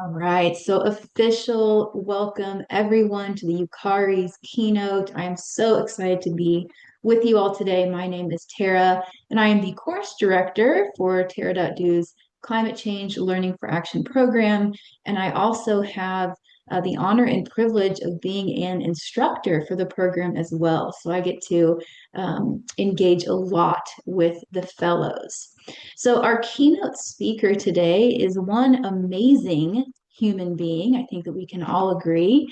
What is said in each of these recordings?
All right, so official welcome everyone to the Uakaris keynote. I am so excited to be with you all today. My name is Tara, and I am the course director for Tara.do's Climate Change Learning for Action program. And I also have the honor and privilege of being an instructor for the program as well. So I get to engage a lot with the fellows. So, our keynote speaker today is one amazing human being. I think that we can all agree,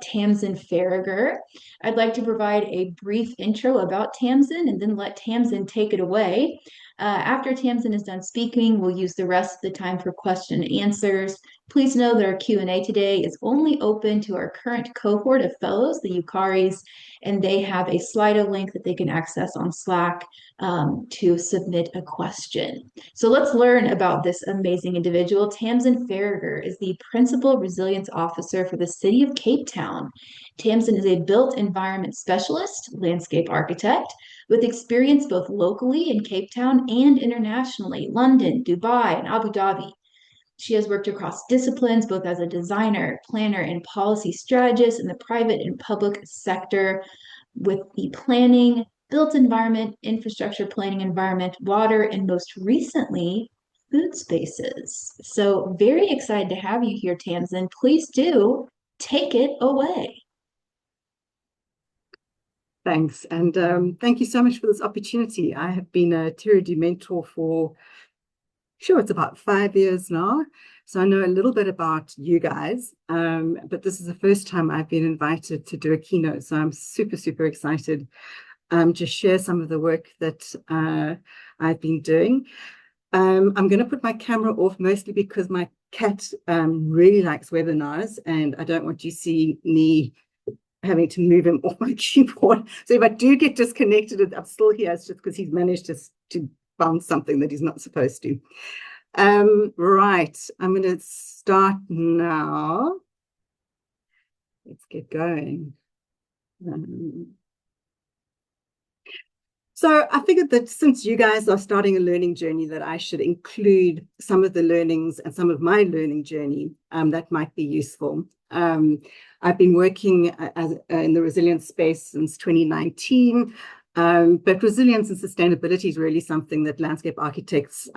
Tamsin Faragher. I'd like to provide a brief intro about Tamsin and then let Tamsin take it away. After Tamsin is done speaking, we'll use the rest of the time for question and answers. Please know that our Q&A today is only open to our current cohort of fellows, the Uakaris, and they have a Slido link that they can access on Slack to submit a question. So let's learn about this amazing individual. Tamsin Faragher is the Principal Resilience Officer for the City of Cape Town. Tamsin is a built environment specialist, landscape architect, with experience both locally in Cape Town and internationally, London, Dubai, and Abu Dhabi. She has worked across disciplines, both as a designer, planner, and policy strategist in the private and public sector, with the planning, built environment, infrastructure planning environment, water, and most recently, food spaces. So, very excited to have you here, Tamsin. Please do take it away. Thanks. And thank you so much for this opportunity. I have been a Tara mentor for, sure, it's about 5 years now. So I know a little bit about you guys, but this is the first time I've been invited to do a keynote. So I'm super, super excited to share some of the work that I've been doing. I'm going to put my camera off mostly because my cat really likes webinars and I don't want you to see me having to move him off my keyboard. So if I do get disconnected, I'm still here. It's just because he's managed to bounce something that he's not supposed to. Right, I'm going to start now. Let's get going. So I figured that since you guys are starting a learning journey, that I should include some of the learnings and some of my learning journey that might be useful. I've been working in the resilience space since 2019, but resilience and sustainability is really something that landscape architects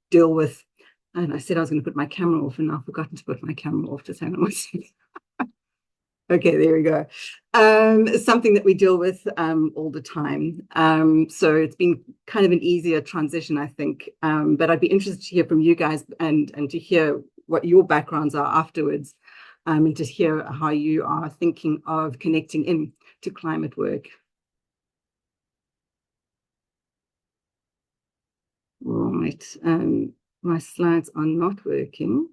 deal with. And I said I was going to put my camera off, and I've forgotten to put my camera off. Just hang on one second. Okay, there we go. Something that we deal with all the time. So it's been kind of an easier transition, I think. But I'd be interested to hear from you guys and to hear what your backgrounds are afterwards, and to hear how you are thinking of connecting in to climate work. Right, my slides are not working.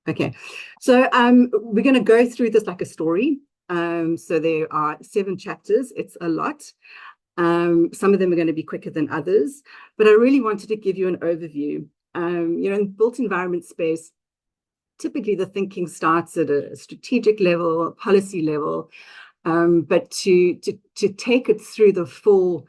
Okay, so we're going to go through this like a story. So there are 7 chapters. It's a lot. Some of them are going to be quicker than others, but I really wanted to give you an overview. In built environment space, typically the thinking starts at a strategic level, policy level, but to take it through the full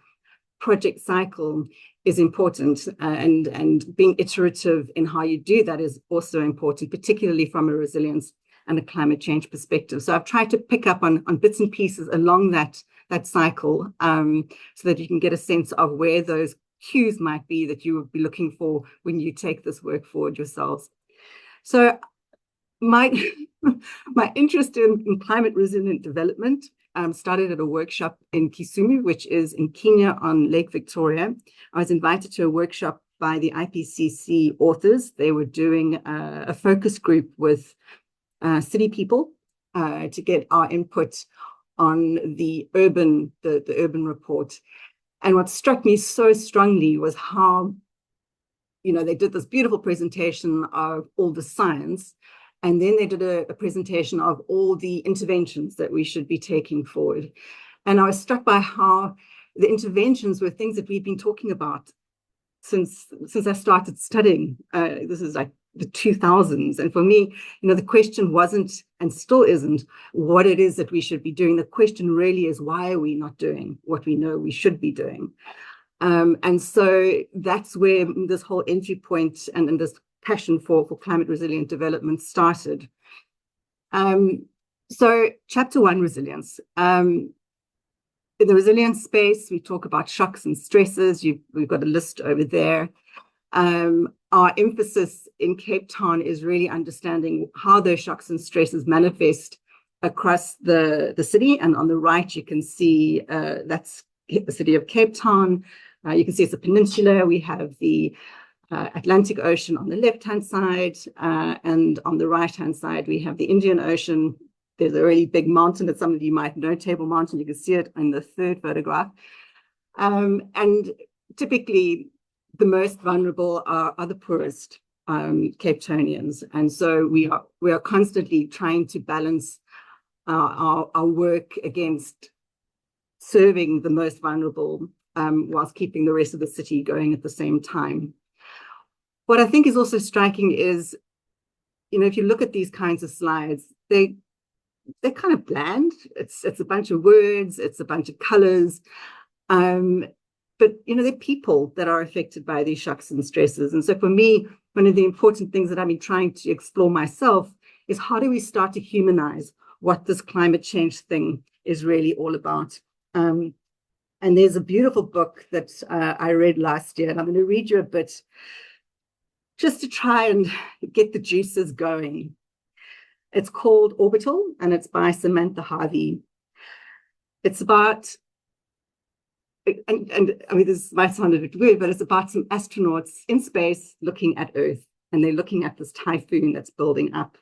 project cycle is important, and being iterative in how you do that is also important, particularly from a resilience and a climate change perspective. So I've tried to pick up on bits and pieces along that cycle, so that you can get a sense of where those cues might be that you would be looking for when you take this work forward yourselves. So my interest in climate resilient development started at a workshop in Kisumu, which is in Kenya on Lake Victoria. I was invited to a workshop by the IPCC authors. They were doing a focus group with city people to get our input on the urban report. And what struck me so strongly was how, they did this beautiful presentation of all the science, and then they did a presentation of all the interventions that we should be taking forward. And I was struck by how the interventions were things that we've been talking about since I started studying. This is like the 2000s. And for me, the question wasn't, and still isn't, what it is that we should be doing. The question really is, why are we not doing what we know we should be doing? And so that's where this whole entry point and this passion for climate resilient development started. So chapter 1, resilience. In the resilience space, we talk about shocks and stresses. We've got a list over there. Our emphasis in Cape Town is really understanding how those shocks and stresses manifest across the city. And on the right, you can see that's the city of Cape Town. You can see it's a peninsula. We have the Atlantic Ocean on the left-hand side, and on the right-hand side, we have the Indian Ocean. There's a really big mountain that some of you might know, Table Mountain. You can see it in the third photograph. And typically, the most vulnerable are the poorest Cape Townians. And so we are constantly trying to balance our work against serving the most vulnerable whilst keeping the rest of the city going at the same time. What I think is also striking is, if you look at these kinds of slides, they're kind of bland. It's a bunch of words, it's a bunch of colors. But, they're people that are affected by these shocks and stresses. And so for me, one of the important things that I've been trying to explore myself is how do we start to humanize what this climate change thing is really all about. And there's a beautiful book that I read last year, and I'm going to read you a bit just to try and get the juices going. It's called Orbital, and it's by Samantha Harvey. It's about, and I mean, this might sound a bit weird, but it's about some astronauts in space looking at Earth, and they're looking at this typhoon that's building up.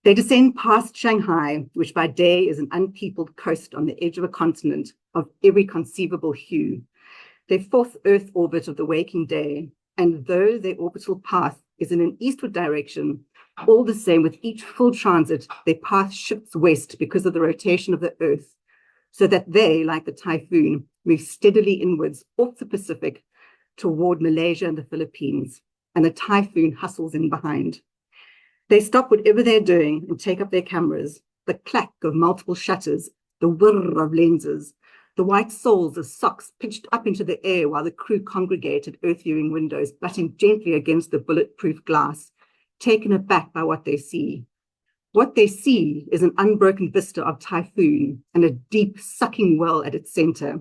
They descend past Shanghai, which by day is an unpeopled coast on the edge of a continent of every conceivable hue. Their fourth Earth orbit of the waking day, and though their orbital path is in an eastward direction, all the same, with each full transit, their path shifts west because of the rotation of the Earth, so that they, like the typhoon, move steadily inwards off the Pacific toward Malaysia and the Philippines, and the typhoon hustles in behind. They stop whatever they're doing and take up their cameras, the clack of multiple shutters, the whir of lenses, the white soles of socks pitched up into the air while the crew congregate at earth-viewing windows, butting gently against the bulletproof glass, taken aback by what they see. What they see is an unbroken vista of typhoon and a deep sucking well at its center,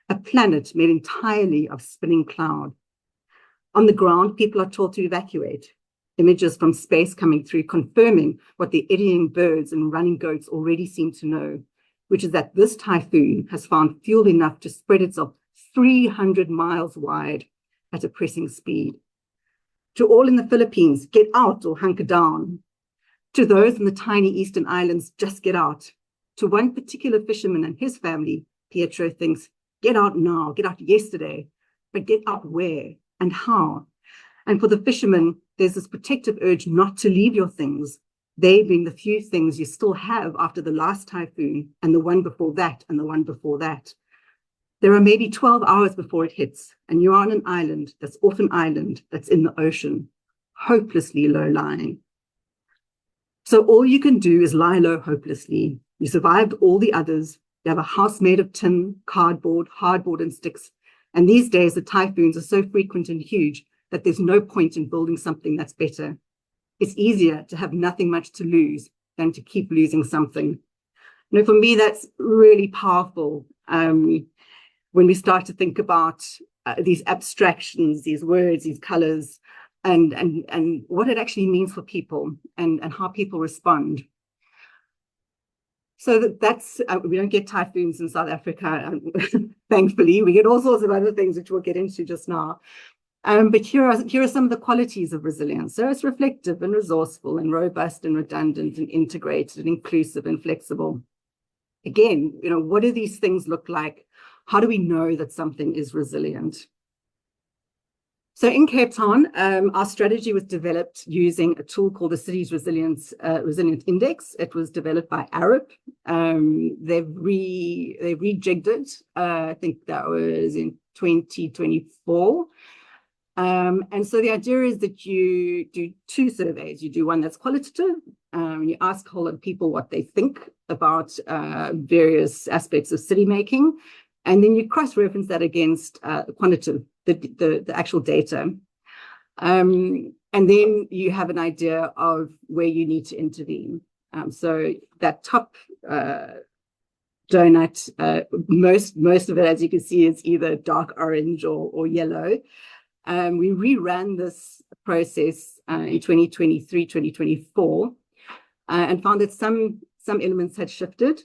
a planet made entirely of spinning cloud. On the ground, people are told to evacuate. Images from space coming through confirming what the eddying birds and running goats already seem to know, which is that this typhoon has found fuel enough to spread itself 300 miles wide at a pressing speed. To all in the Philippines, get out or hunker down. To those in the tiny eastern islands, just get out. To one particular fisherman and his family, Pietro thinks, get out now, get out yesterday, but get out where and how? And for the fishermen, there's this protective urge not to leave your things, they being the few things you still have after the last typhoon and the one before that and the one before that. There are maybe 12 hours before it hits, and you're on an island that's off an island that's in the ocean, hopelessly low-lying. So all you can do is lie low hopelessly. You survived all the others. You have a house made of tin, cardboard, hardboard, and sticks. And these days, the typhoons are so frequent and huge that there's no point in building something that's better. It's easier to have nothing much to lose than to keep losing something. For me, that's really powerful when we start to think about these abstractions, these words, these colors, and what it actually means for people and how people respond. So that's, we don't get typhoons in South Africa, thankfully. We get all sorts of other things, which we'll get into just now. But here are some of the qualities of resilience. So it's reflective and resourceful and robust and redundant and integrated and inclusive and flexible. Again, what do these things look like? How do we know that something is resilient? So in Cape Town, our strategy was developed using a tool called the City's Resilient Index. It was developed by Arup. They've rejigged it. I think that was in 2024. And so the idea is that you do two surveys. You do one that's qualitative. You ask a whole lot of people what they think about various aspects of city making. And then you cross-reference that against quantitative, the actual data. And And then you have an idea of where you need to intervene. So that top donut, most of it, as you can see, is either dark orange or yellow. We reran this process in 2023, 2024, and found that some elements had shifted.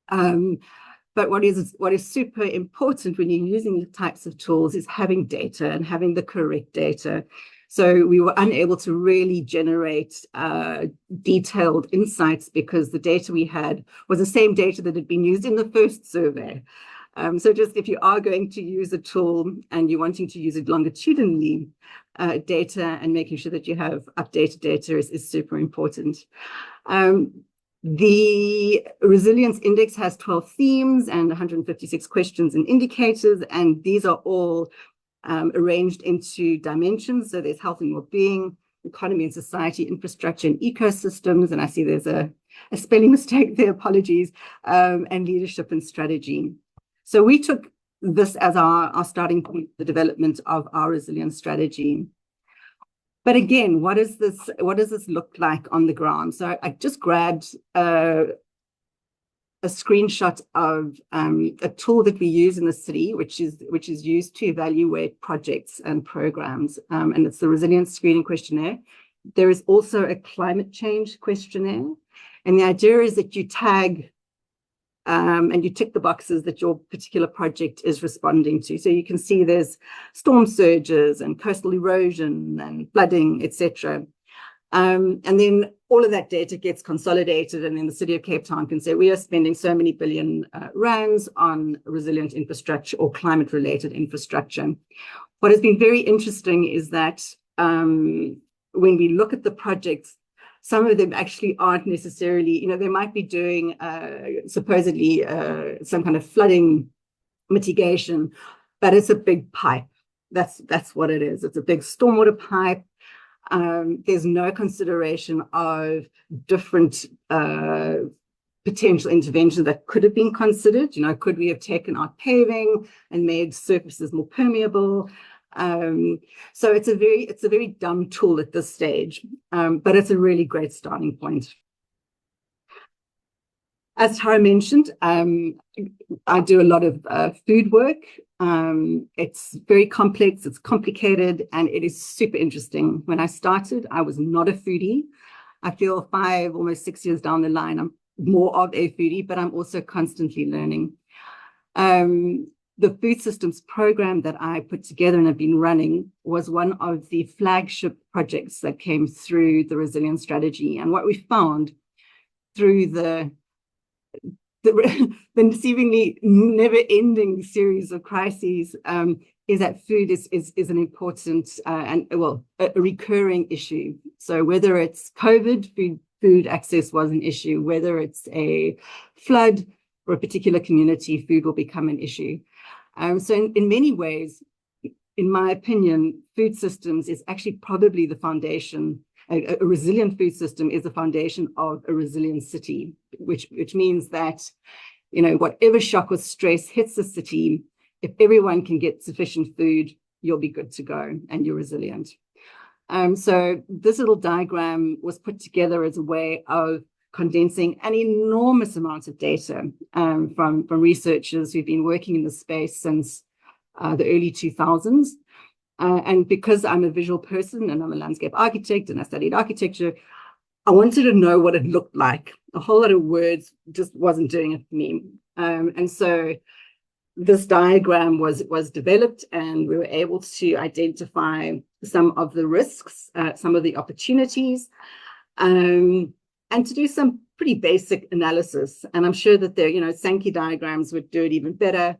But what is super important when you're using these types of tools is having data and having the correct data. So we were unable to really generate detailed insights because the data we had was the same data that had been used in the first survey. So just if you are going to use a tool and you're wanting to use it longitudinally, data and making sure that you have updated data is super important. The resilience index has 12 themes and 156 questions and indicators, and these are all arranged into dimensions. So there's health and well-being, economy and society, infrastructure and ecosystems, and I see there's a spelling mistake there, apologies, and leadership and strategy. So we took this as our starting point, the development of our resilience strategy. But again, what does this look like on the ground? So I just grabbed a screenshot of a tool that we use in the city, which is used to evaluate projects and programs, and it's the resilience screening questionnaire. There is also a climate change questionnaire, and the idea is that you tag and you tick the boxes that your particular project is responding to. So you can see there's storm surges and coastal erosion and flooding, etc. And then all of that data gets consolidated, and then the City of Cape Town can say, we are spending so many billion rands on resilient infrastructure or climate-related infrastructure. What has been very interesting is that when we look at the projects, some of them actually aren't necessarily, they might be doing supposedly some kind of flooding mitigation, but it's a big pipe. That's what it is. It's a big stormwater pipe. There's no consideration of different potential interventions that could have been considered. Could we have taken out paving and made surfaces more permeable? So it's a very dumb tool at this stage, but it's a really great starting point. As Tara mentioned, I do a lot of food work. It's very complex, it's complicated, and it is super interesting. When I started, I was not a foodie. I feel almost 6 years down the line, I'm more of a foodie, but I'm also constantly learning. The food systems program that I put together and have been running was one of the flagship projects that came through the resilience strategy. And what we found through the seemingly never-ending series of crises is that food is an important a recurring issue. So whether it's COVID, food access was an issue. Whether it's a flood or a particular community, food will become an issue. So in many ways, in my opinion, food systems is actually probably the foundation. A resilient food system is the foundation of a resilient city, which means that, whatever shock or stress hits the city, if everyone can get sufficient food, you'll be good to go and you're resilient. So this little diagram was put together as a way of condensing an enormous amount of data from researchers who've been working in the space since the early 2000s. And because I'm a visual person and I'm a landscape architect and I studied architecture, I wanted to know what it looked like. A whole lot of words just wasn't doing it for me. And so this diagram was developed, and we were able to identify some of the risks, some of the opportunities, and to do some pretty basic analysis. And I'm sure that Sankey diagrams would do it even better.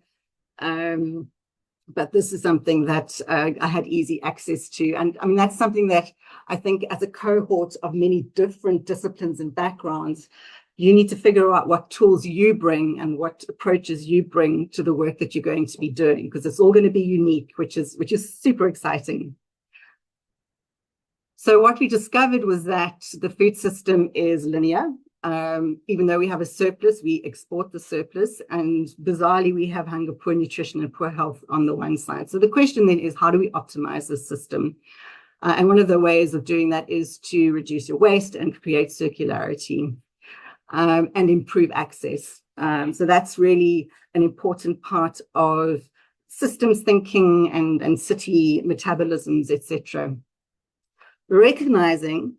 But this is something that I had easy access to. And I mean, that's something that I think as a cohort of many different disciplines and backgrounds, you need to figure out what tools you bring and what approaches you bring to the work that you're going to be doing, because it's all going to be unique, which is super exciting. So what we discovered was that the food system is linear. Even though we have a surplus, we export the surplus, and bizarrely, we have hunger, poor nutrition, and poor health on the one side. So the question then is, how do we optimize this system? And one of the ways of doing that is to reduce your waste and create circularity, and improve access. So that's really an important part of systems thinking and city metabolisms, etc. Recognizing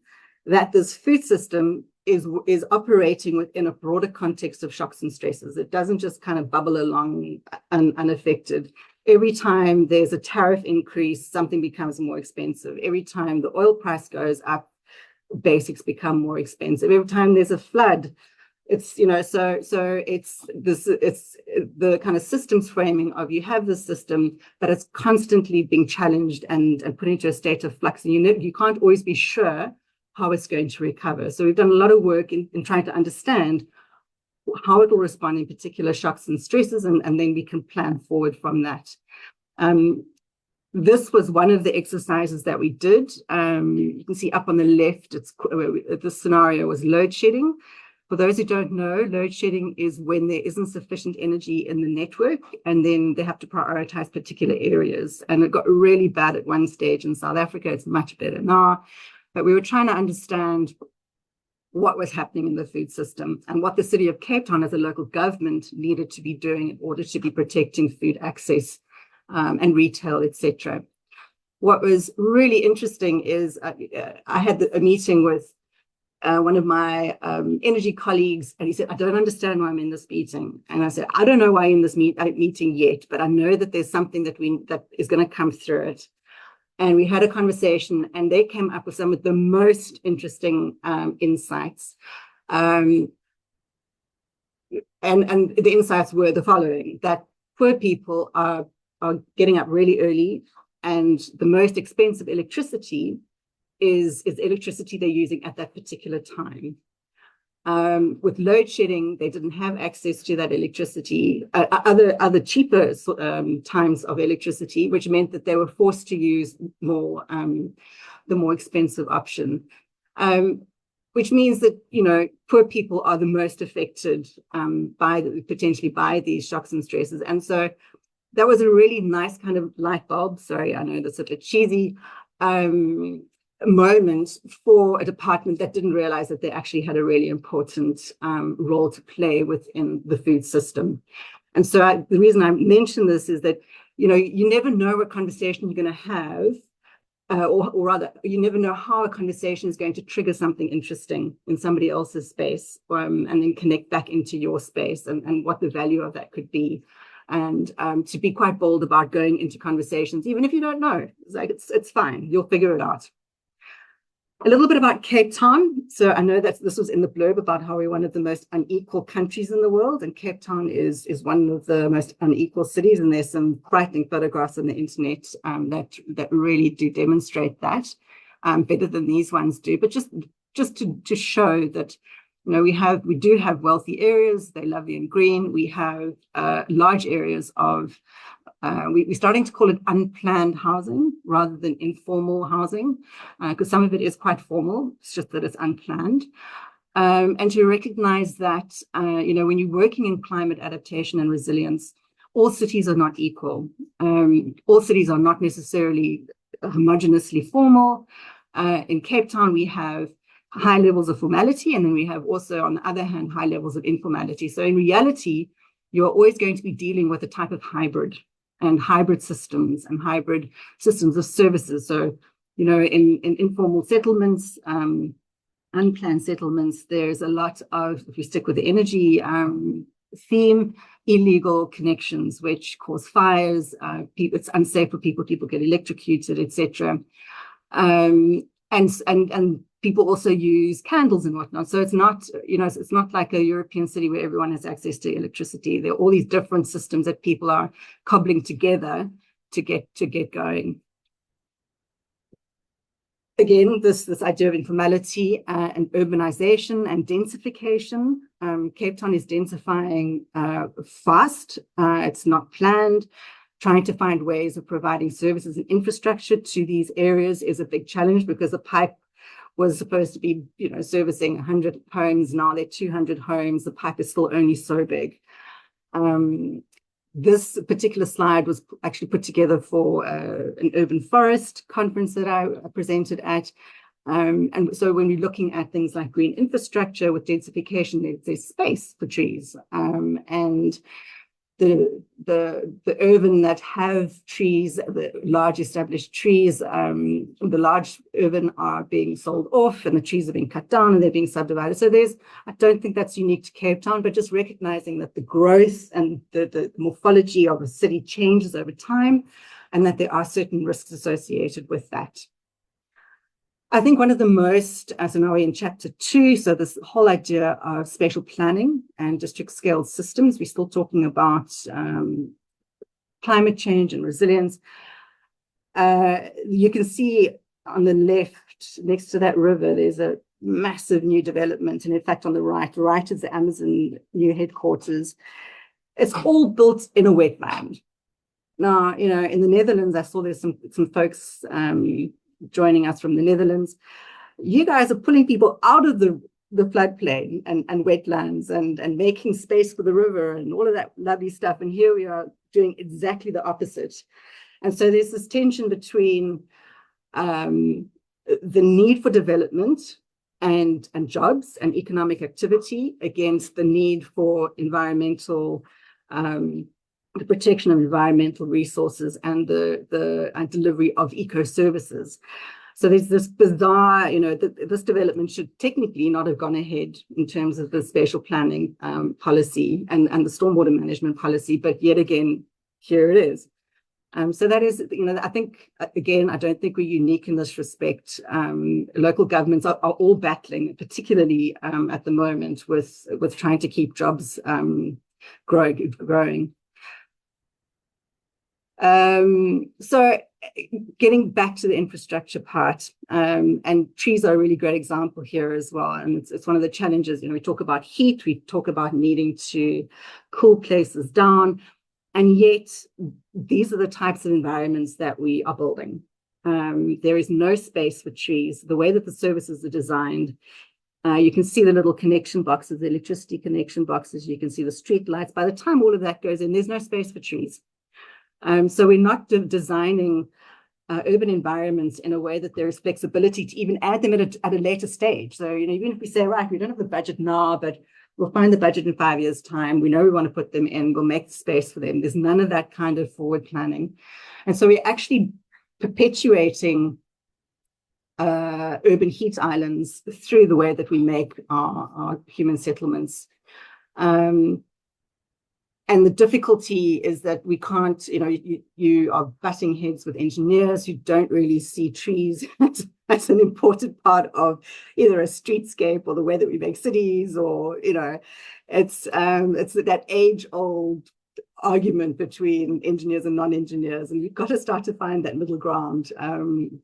that this food system is operating within a broader context of shocks and stresses. It doesn't just kind of bubble along unaffected. Every time there's a tariff increase, something becomes more expensive. Every time the oil price goes up, basics become more expensive. Every time there's a flood, it's, you know, so it's the kind of systems framing of, you have this system, but it's constantly being challenged and put into a state of flux, and you can't always be sure how it's going to recover. So we've done a lot of work in trying to understand how it will respond in particular shocks and stresses, and then we can plan forward from that. This was one of the exercises that we did. You can see up on the left, the scenario was load shedding. For those who don't know, load shedding is when there isn't sufficient energy in the network, and then they have to prioritize particular areas. And it got really bad at one stage in South Africa. It's much better now. But we were trying to understand what was happening in the food system and what the city of Cape Town as a local government needed to be doing in order to be protecting food access and retail, etc. What was really interesting is I had a meeting with one of my energy colleagues, and he said, I don't understand why I'm in this meeting. And I said, I don't know why I'm in this meeting yet, but I know that there's something that is going to come through it. And we had a conversation, and they came up with some of the most interesting insights. And the insights were the following: that poor people are getting up really early, and the most expensive electricity is electricity they're using at that particular time. With load shedding, they didn't have access to that electricity, other cheaper times of electricity, which meant that they were forced to use the more expensive option. Which means that, you know, poor people are the most affected potentially by these shocks and stresses. And so that was a really nice kind of light bulb. Sorry, I know that's a bit cheesy. Moment for a department that didn't realize that they actually had a really important role to play within the food system. And so the reason I mention this is that, you know, you never know what conversation you're going to have, or rather, you never know how a conversation is going to trigger something interesting in somebody else's space, and then connect back into your space, and what the value of that could be. And to be quite bold about going into conversations, even if you don't know. It's like, it's fine, you'll figure it out. A little bit about Cape Town. So I know that this was in the blurb about how we're one of the most unequal countries in the world, and Cape Town is one of the most unequal cities, and there's some frightening photographs on the internet that really do demonstrate that better than these ones do. But just to show that, you know, we do have wealthy areas, they're lovely and green. We have large areas of we're starting to call it unplanned housing rather than informal housing, because some of it is quite formal. It's just that it's unplanned. And to recognize that, you know, when you're working in climate adaptation and resilience, all cities are not equal. All cities are not necessarily homogeneously formal. In Cape Town, we have high levels of formality, and then we have also, on the other hand, high levels of informality. So in reality, you're always going to be dealing with a type of hybrid systems and hybrid systems of services. So, you know, in informal settlements, unplanned settlements, there's a lot of, if we stick with the energy theme, illegal connections, which cause fires. It's unsafe for people get electrocuted, etc. And people also use candles and whatnot. So it's not, you know, it's not like a European city where everyone has access to electricity. There are all these different systems that people are cobbling together to get going. Again, this idea of informality and urbanization and densification. Cape Town is densifying fast. It's not planned. Trying to find ways of providing services and infrastructure to these areas is a big challenge, because the pipe was supposed to be, you know, servicing 100 homes. Now they're 200 homes. The pipe is still only so big. This particular slide was actually put together for an urban forest conference that I presented at. And so when we're looking at things like green infrastructure with densification, there's space for trees. And the urban that have trees, the large established trees, the large urban are being sold off and the trees are being cut down and they're being subdivided. So I don't think that's unique to Cape Town, but just recognizing that the growth and the morphology of a city changes over time and that there are certain risks associated with that. I think one of the most, so now we're in chapter 2, so this whole idea of spatial planning and district scale systems, we're still talking about climate change and resilience. You can see on the left, next to that river, there's a massive new development. And in fact, on the right is the Amazon new headquarters. It's all built in a wetland. Now, in the Netherlands, I saw there's some folks joining us from the Netherlands. You guys are pulling people out of the floodplain and wetlands and making space for the river and all of that lovely stuff. And here we are doing exactly the opposite. And so there's this tension between the need for development and jobs and economic activity against the need for environmental the protection of environmental resources and the delivery of eco services. So there's this bizarre, this development should technically not have gone ahead in terms of the spatial planning policy and the stormwater management policy, but yet again, here it is. So that is, I think, again, I don't think we're unique in this respect. Local governments are all battling, particularly at the moment with trying to keep jobs growing. So getting back to the infrastructure part, and trees are a really great example here as well. And it's one of the challenges, we talk about heat, we talk about needing to cool places down, and yet these are the types of environments that we are building. There is no space for trees. The way that the services are designed, you can see the little connection boxes, the electricity connection boxes, you can see the street lights. By the time all of that goes in, there's no space for trees. So we're not designing urban environments in a way that there is flexibility to even add them at a later stage. So, even if we say, right, we don't have the budget now, but we'll find the budget in 5 years' time. We know we want to put them in. We'll make space for them. There's none of that kind of forward planning. And so we're actually perpetuating urban heat islands through the way that we make our human settlements. And the difficulty is that we can't, you are butting heads with engineers who don't really see trees as an important part of either a streetscape or the way that we make cities, or, it's that age-old argument between engineers and non-engineers, and you've got to start to find that middle ground. And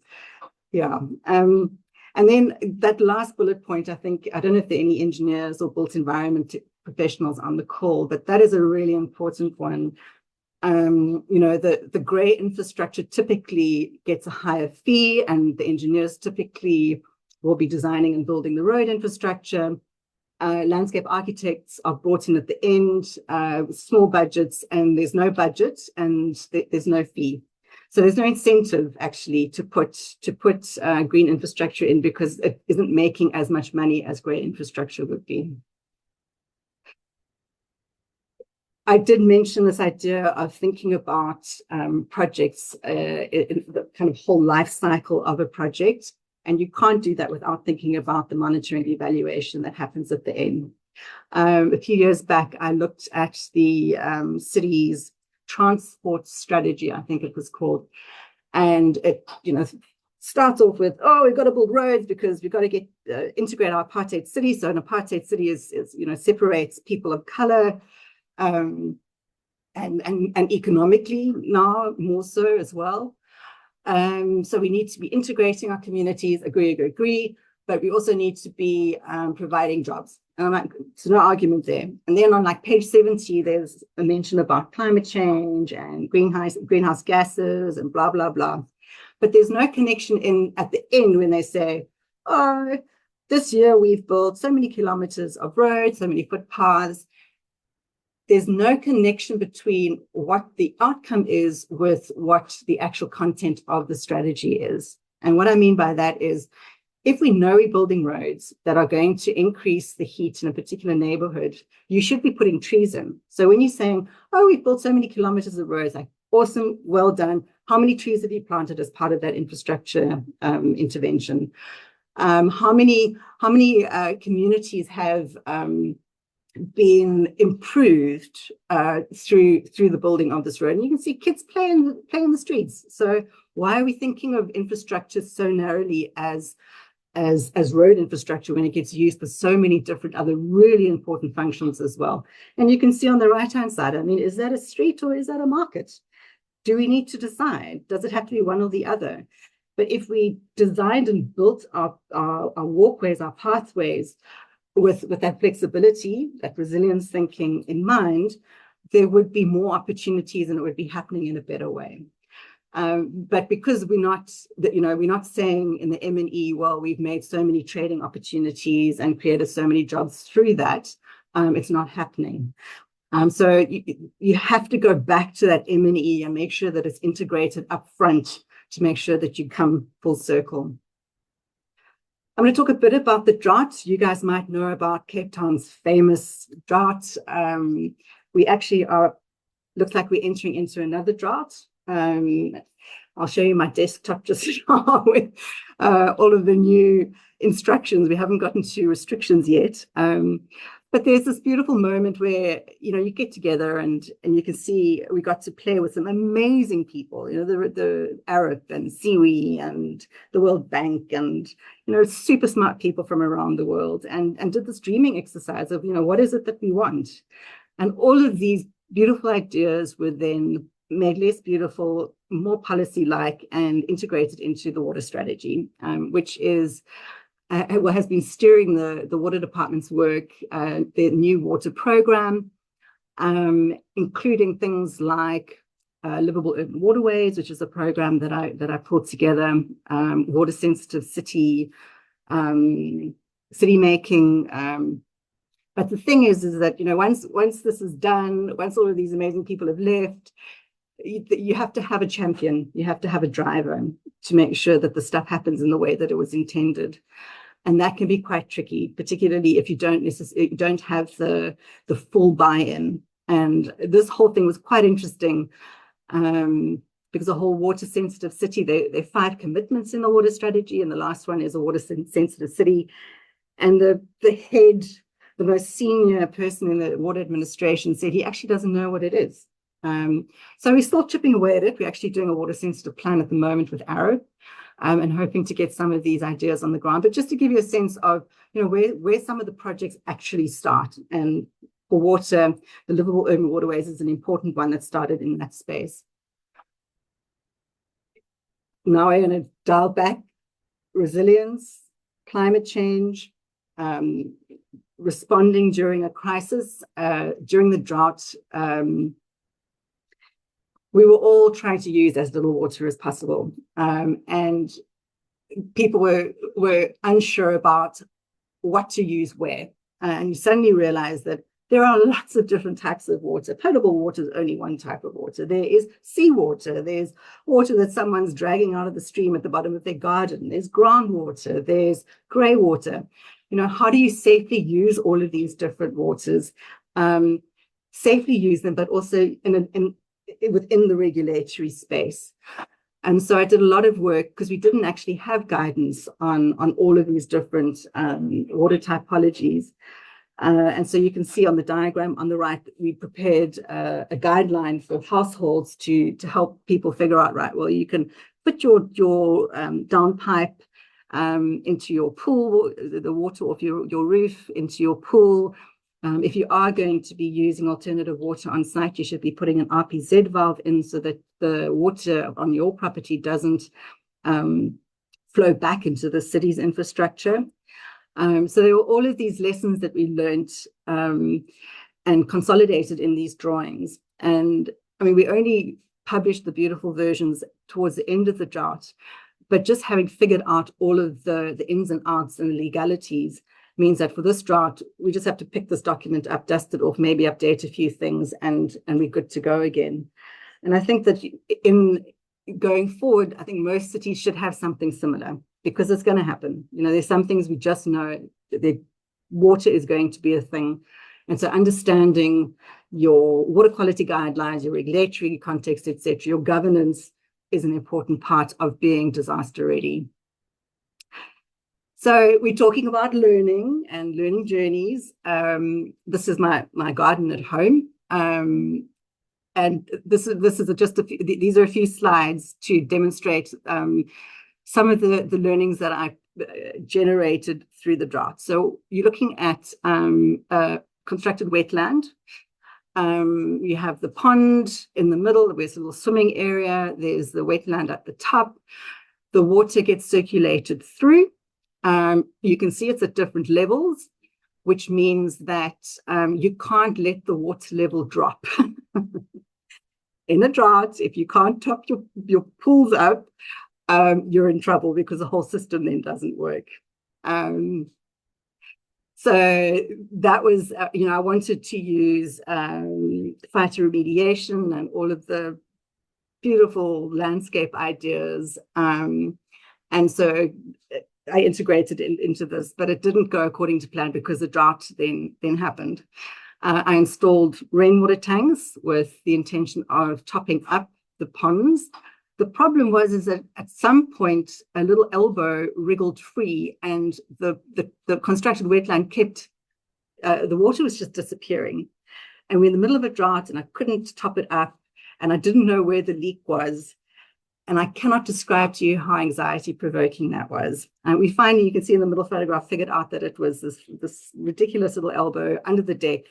then that last bullet point, I don't know if there are any engineers or built environment professionals on the call, but that is a really important one. The grey infrastructure typically gets a higher fee, and the engineers typically will be designing and building the road infrastructure. Landscape architects are brought in at the end, small budgets, and there's no budget and there's no fee. So there's no incentive actually to put green infrastructure in, because it isn't making as much money as grey infrastructure would be. I did mention this idea of thinking about projects in the kind of whole life cycle of a project. And you can't do that without thinking about the monitoring evaluation that happens at the end. A few years back, I looked at the city's transport strategy, I think it was called. And it, starts off with, we've got to build roads because we've got to integrate our apartheid city. So an apartheid city is separates people of color, and economically now more so as well. So we need to be integrating our communities, agree, but we also need to be providing jobs. And I'm like, there's no argument there. And then on page 70, there's a mention about climate change and greenhouse gases and blah, blah, blah. But there's no connection at the end when they say, this year we've built so many kilometers of roads, so many footpaths. there's no connection between what the outcome is with what the actual content of the strategy is. And what I mean by that is, if we know we're building roads that are going to increase the heat in a particular neighborhood, you should be putting trees in. So when you're saying, oh, we've built so many kilometers of roads, like, awesome, well done. How many trees have you planted as part of that infrastructure intervention? How many communities have been improved through the building of this road? And you can see kids playing in the streets. So why are we thinking of infrastructure so narrowly as road infrastructure when it gets used for so many different other really important functions as well? And you can see on the right-hand side, I mean, is that a street or is that a market? Do we need to decide? Does it have to be one or the other? But if we designed and built our walkways, our pathways with that flexibility, that resilience thinking in mind, there would be more opportunities and it would be happening in a better way. But because we're not saying in the M&E, well, we've made so many trading opportunities and created so many jobs through that, it's not happening. So you have to go back to that M&E and make sure that it's integrated up front to make sure that you come full circle. I'm going to talk a bit about the drought. You guys might know about Cape Town's famous drought. We actually looks like we're entering into another drought. I'll show you my desktop just now with all of the new instructions. We haven't gotten to restrictions yet. But there's this beautiful moment where, you get together and you can see we got to play with some amazing people, the Arab and Siwi and the World Bank and, super smart people from around the world and did this dreaming exercise of, what is it that we want? And all of these beautiful ideas were then made less beautiful, more policy-like and integrated into the water strategy, which is what has been steering the water department's work, their new water program, including things like livable urban waterways, which is a program that I put together, water sensitive city making. But the thing is that once this is done, once all of these amazing people have left, you have to have a champion, you have to have a driver to make sure that the stuff happens in the way that it was intended. And that can be quite tricky, particularly if you don't have the full buy-in. And this whole thing was quite interesting because the whole water sensitive city, there are 5 commitments in the water strategy, and the last one is a water sensitive city. And the most senior person in the water administration said he actually doesn't know what it is. So we're still chipping away at it. We're actually doing a water sensitive plan at the moment with Arab. And hoping to get some of these ideas on the ground. But just to give you a sense of, where some of the projects actually start. And for water, the livable urban waterways is an important one that started in that space. Now we're going to dial back resilience, climate change, responding during a crisis, during the drought. We were all trying to use as little water as possible. And people were unsure about what to use where. And you suddenly realize that there are lots of different types of water. Potable water is only one type of water. There is seawater. There's water that someone's dragging out of the stream at the bottom of their garden. There's groundwater. There's grey water. How do you safely use all of these different waters? Safely use them, but also within the regulatory space. And so I did a lot of work because we didn't actually have guidance on all of these different water typologies. And so you can see on the diagram on the right, we prepared a guideline for households to help people figure out, right, well, you can put your downpipe into your pool, the water off your roof into your pool. If you are going to be using alternative water on site, you should be putting an RPZ valve in so that the water on your property doesn't flow back into the city's infrastructure. So there were all of these lessons that we learned and consolidated in these drawings. And I mean, we only published the beautiful versions towards the end of the drought, but just having figured out all of the ins and outs and the legalities, means that for this drought, we just have to pick this document up, dust it off, maybe update a few things, and we're good to go again. And I think that in going forward, I think most cities should have something similar, because it's going to happen. There's some things we just know that water is going to be a thing. And so understanding your water quality guidelines, your regulatory context, etc., your governance is an important part of being disaster ready. So we're talking about learning and learning journeys. This is my garden at home. And this is just these are a few slides to demonstrate some of the learnings that I generated through the drought. So you're looking at a constructed wetland. You have the pond in the middle, there's a little swimming area, there's the wetland at the top. The water gets circulated through. You can see it's at different levels, which means that you can't let the water level drop. In a drought, if you can't top your pools up, you're in trouble, because the whole system then doesn't work. So that was, I wanted to use phytoremediation and all of the beautiful landscape ideas. And so I integrated into this, but it didn't go according to plan, because the drought then happened. I installed rainwater tanks with the intention of topping up the ponds. The problem is that at some point a little elbow wriggled free, and the constructed wetland kept the water was just disappearing. And we're in the middle of a drought, and I couldn't top it up, and I didn't know where the leak was. And I cannot describe to you how anxiety-provoking that was. And we finally, you can see in the middle photograph, figured out that it was this ridiculous little elbow under the deck,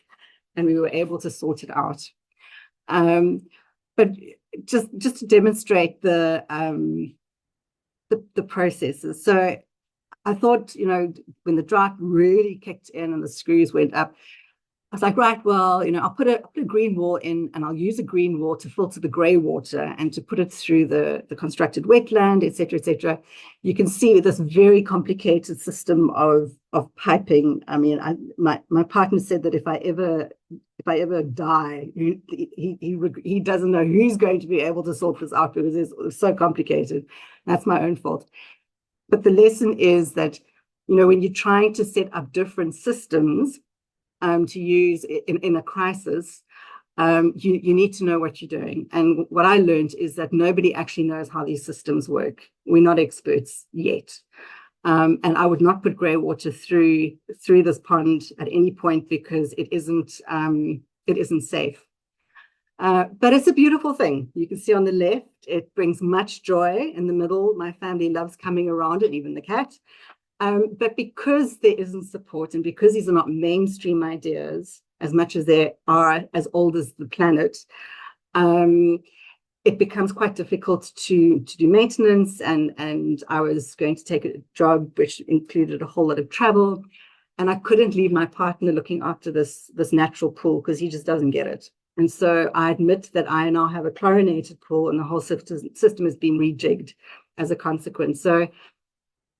and we were able to sort it out. But just to demonstrate the processes. So I thought, when the drought really kicked in and the screws went up, I was like, right, well, I'll put a green wall in, and I'll use a green wall to filter the grey water and to put it through the constructed wetland, et cetera, et cetera. You can see this very complicated system of piping. I mean, my partner said that if I ever die, he doesn't know who's going to be able to sort this out, because it's so complicated. That's my own fault. But the lesson is that, when you're trying to set up different systems to use in a crisis, you need to know what you're doing. And what I learned is that nobody actually knows how these systems work. We're not experts yet. And I would not put grey water through this pond at any point, because it isn't safe. But it's a beautiful thing. You can see on the left, it brings much joy. In the middle, my family loves coming around it, even the cat. But because there isn't support, and because these are not mainstream ideas, as much as they are as old as the planet, it becomes quite difficult to do maintenance. And I was going to take a job which included a whole lot of travel, and I couldn't leave my partner looking after this natural pool, because he just doesn't get it. And so I admit that I now have a chlorinated pool, and the whole system has been rejigged as a consequence. So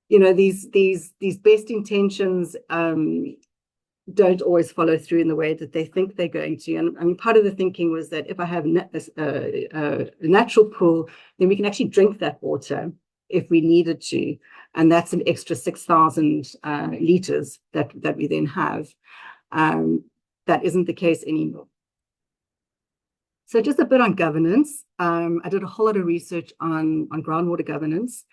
these best intentions don't always follow through in the way that they think they're going to. And I mean, part of the thinking was that if I have a natural pool, then we can actually drink that water if we needed to. And that's an extra 6,000 liters that we then have. That isn't the case anymore. So just a bit on governance. I did a whole lot of research on groundwater governance.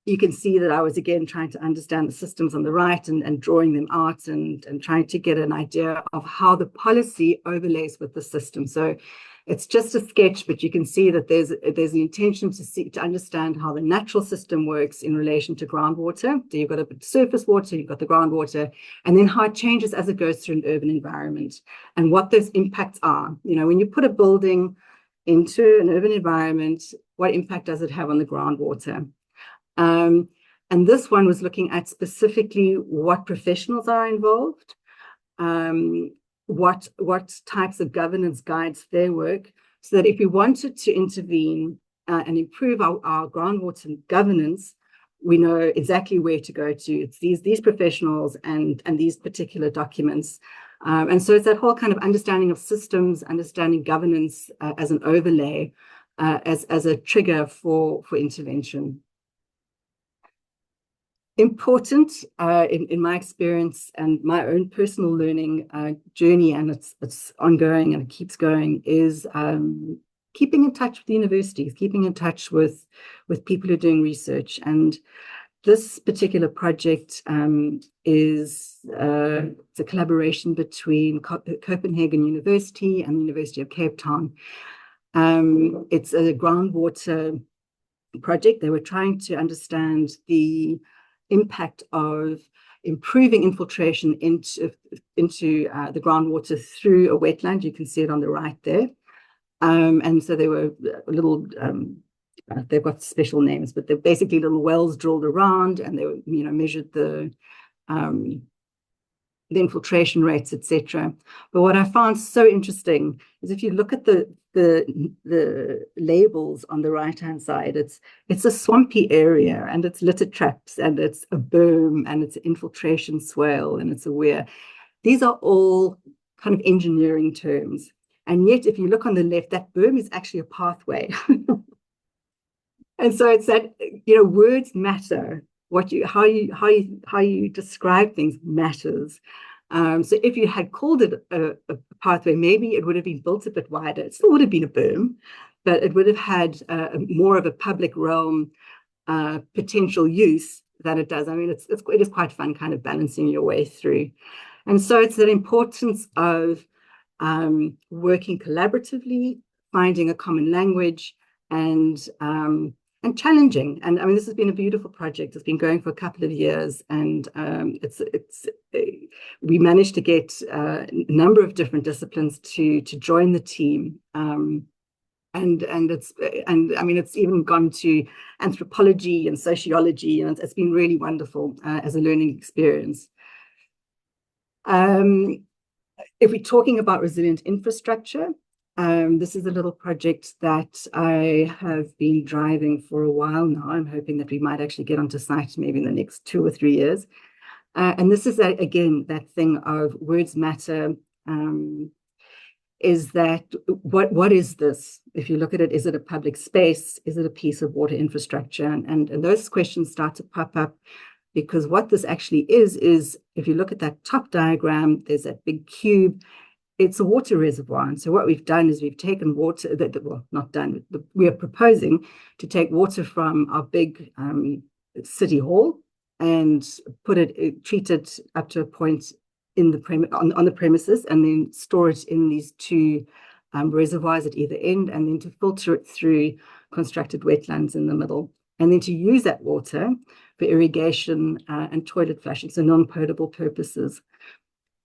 You can see that I was, again, trying to understand the systems on the right and drawing them out and trying to get an idea of how the policy overlays with the system. So it's just a sketch, but you can see that there's an intention to understand how the natural system works in relation to groundwater. So you've got a bit of surface water, you've got the groundwater, and then how it changes as it goes through an urban environment and what those impacts are. When you put a building into an urban environment, what impact does it have on the groundwater? And this one was looking at specifically what professionals are involved, what types of governance guides their work, so that if we wanted to intervene and improve our groundwater governance, we know exactly where to go to. It's these professionals and these particular documents. And so it's that whole kind of understanding of systems, understanding governance as an overlay, as a trigger for intervention. Important in my experience and my own personal learning journey, and it's ongoing and it keeps going, is keeping in touch with universities, keeping in touch with people who are doing research. And this particular project is it's a collaboration between Copenhagen University and the University of Cape Town. It's a groundwater project. They were trying to understand the impact of improving infiltration into the groundwater through a wetland. You can see it on the right there. And so they were little, they've got special names, but they're basically little wells drilled around, and they were, measured the infiltration rates, etc. But what I found so interesting is if you look at the labels on the right-hand side, it's a swampy area, and it's litter traps, and it's a berm, and it's an infiltration swale, and it's a weir. These are all kind of engineering terms. And yet, if you look on the left, that berm is actually a pathway. And so it's that, words matter. How you describe things matters. So if you had called it a pathway, maybe it would have been built a bit wider. It still would have been a berm, but it would have had more of a public realm potential use than it does. I mean, it is quite fun kind of balancing your way through. And so it's the importance of working collaboratively, finding a common language, and challenging. And I mean, this has been a beautiful project. It's been going for a couple of years, and we managed to get a number of different disciplines to join the team. And I mean, it's even gone to anthropology and sociology, and it's been really wonderful as a learning experience. If we're talking about resilient infrastructure, this is a little project that I have been driving for a while now. I'm hoping that we might actually get onto site maybe in the next 2 or 3 years. And this is, again, that thing of words matter. Is that what is this? If you look at it, is it a public space? Is it a piece of water infrastructure? And those questions start to pop up, because what this actually is if you look at that top diagram, there's that big cube. It's a water reservoir. And so what we've done is we've taken water, we are proposing to take water from our big city hall and treat it up to a point in on the premises, and then store it in these 2 reservoirs at either end, and then to filter it through constructed wetlands in the middle, and then to use that water for irrigation and toilet flushing, so non-potable purposes.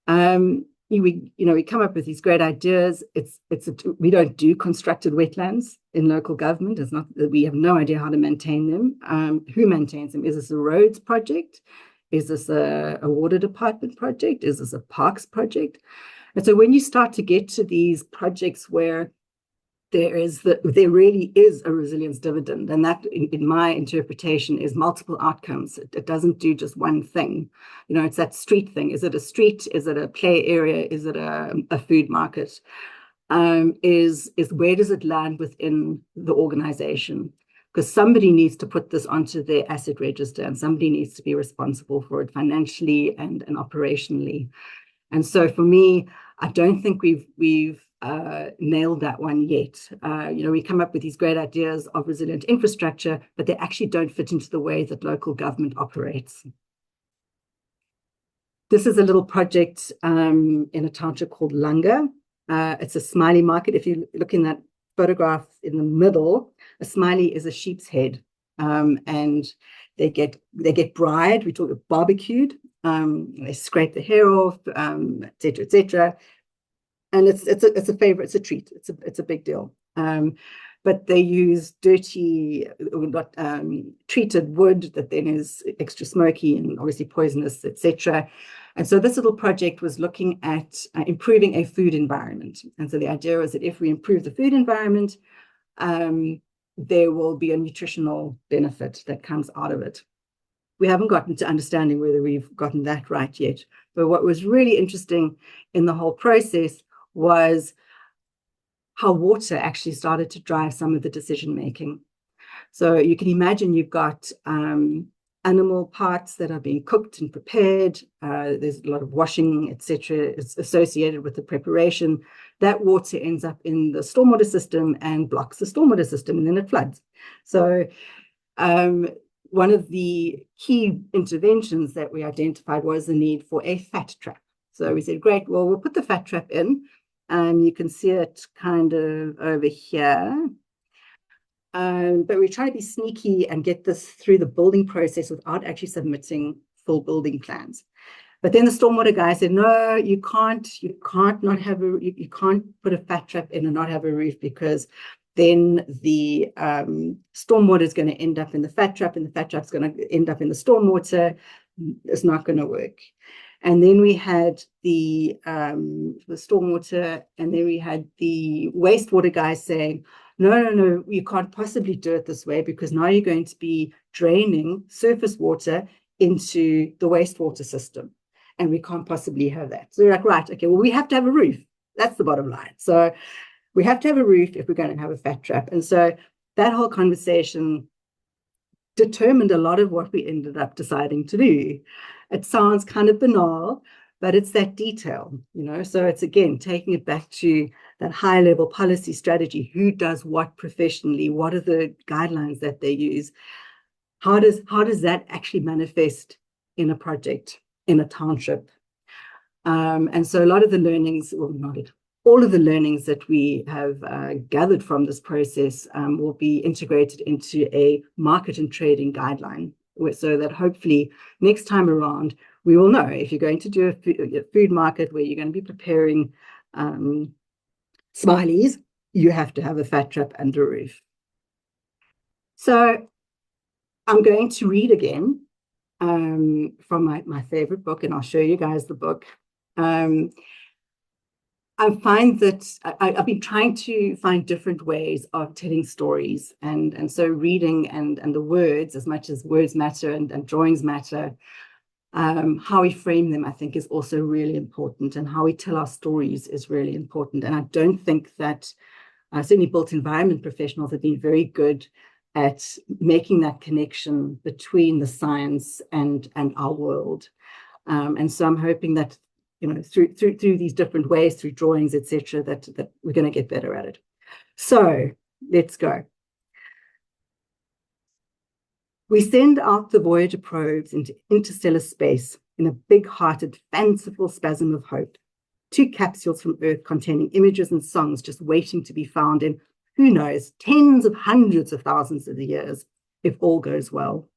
We come up with these great ideas. We don't do constructed wetlands in local government. It's not that we have no idea how to maintain them. Who maintains them? Is this a roads project? Is this a water department project? Is this a parks project? And so when you start to get to these projects where there really is a resilience dividend, and that, in my interpretation, is multiple outcomes. It doesn't do just one thing. It's that street thing. Is it a street? Is it a play area? Is it a food market? Is where does it land within the organization? Because somebody needs to put this onto their asset register, and somebody needs to be responsible for it financially and operationally. And so for me, I don't think we've nailed that one yet. We come up with these great ideas of resilient infrastructure, but they actually don't fit into the way that local government operates. This is a little project in a township called Langa. It's a smiley market. If you look in that photograph in the middle, a smiley is a sheep's head, and they get dried. We talk barbecued. They scrape the hair off, etc., etc. And it's a favorite. It's a treat. It's a big deal. But they use dirty, treated wood that then is extra smoky and obviously poisonous, etc. And so this little project was looking at improving a food environment. And so the idea was that if we improve the food environment, there will be a nutritional benefit that comes out of it. We haven't gotten to understanding whether we've gotten that right yet. But what was really interesting in the whole process was how water actually started to drive some of the decision making. So you can imagine you've got animal parts that are being cooked and prepared. There's a lot of washing, etc. It's associated with the preparation. That water ends up in the stormwater system and blocks the stormwater system, and then it floods. So one of the key interventions that we identified was the need for a fat trap. So we said, great, well, we'll put the fat trap in. You can see it kind of over here. But we're trying to be sneaky and get this through the building process without actually submitting full building plans. But then the stormwater guy said, no, you can't not have you can't put a fat trap in and not have a roof, because then the stormwater is going to end up in the fat trap, and the fat trap is going to end up in the stormwater. It's not going to work. And then we had the stormwater, and then we had the wastewater guys saying, no, you can't possibly do it this way, because now you're going to be draining surface water into the wastewater system, and we can't possibly have that. So we're like, right, okay, well, we have to have a roof. That's the bottom line. So we have to have a roof if we're going to have a fat trap. And so that whole conversation determined a lot of what we ended up deciding to do. It sounds kind of banal, but it's that detail, so it's, again, taking it back to that high level policy strategy. Who does what professionally? What are the guidelines that they use? How does that actually manifest in a project, in a township? And so a lot of the learnings, well, not all of the learnings that we have gathered from this process will be integrated into a market and trading guideline, so that hopefully next time around, we will know if you're going to do a food market where you're going to be preparing smileys, you have to have a fat trap and a roof. So I'm going to read again from my favorite book, and I'll show you guys the book. I find that I've been trying to find different ways of telling stories, and so reading and the words, as much as words matter and drawings matter, how we frame them, I think, is also really important, and how we tell our stories is really important. And I don't think that certainly built environment professionals have been very good at making that connection between the science and our world. And so I'm hoping that through these different ways, through drawings, etc., that we're going to get better at it. So let's go. We send out the Voyager probes into interstellar space in a big-hearted, fanciful spasm of hope. 2 capsules from Earth containing images and songs just waiting to be found in, who knows, tens of hundreds of thousands of years, if all goes well.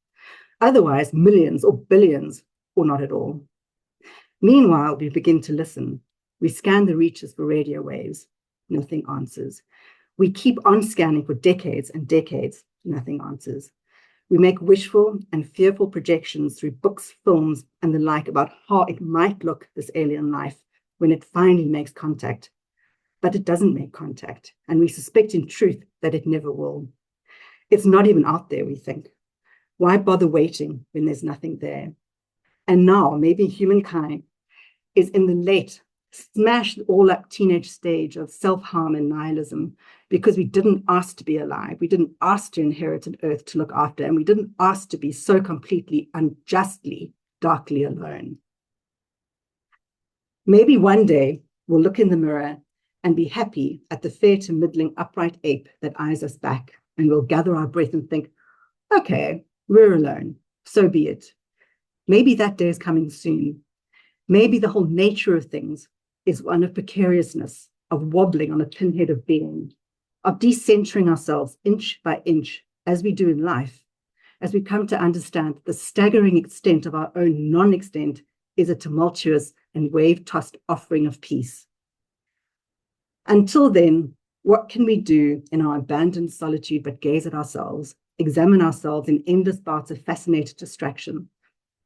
Otherwise, millions or billions, or not at all. Meanwhile, we begin to listen. We scan the reaches for radio waves. Nothing answers. We keep on scanning for decades and decades. Nothing answers. We make wishful and fearful projections through books, films, and the like about how it might look, this alien life, when it finally makes contact. But it doesn't make contact, and we suspect in truth that it never will. It's not even out there, we think. Why bother waiting when there's nothing there? And now, maybe humankind is in the late, smashed all up teenage stage of self-harm and nihilism, because we didn't ask to be alive. We didn't ask to inherit an earth to look after, and we didn't ask to be so completely, unjustly, darkly alone. Maybe one day we'll look in the mirror and be happy at the fair to middling upright ape that eyes us back, and we'll gather our breath and think, okay, we're alone, so be it. Maybe that day is coming soon. Maybe the whole nature of things is one of precariousness, of wobbling on a pinhead of being, of decentering ourselves inch by inch, as we do in life, as we come to understand that the staggering extent of our own non-extent is a tumultuous and wave-tossed offering of peace. Until then, what can we do in our abandoned solitude but gaze at ourselves, examine ourselves in endless bouts of fascinated distraction,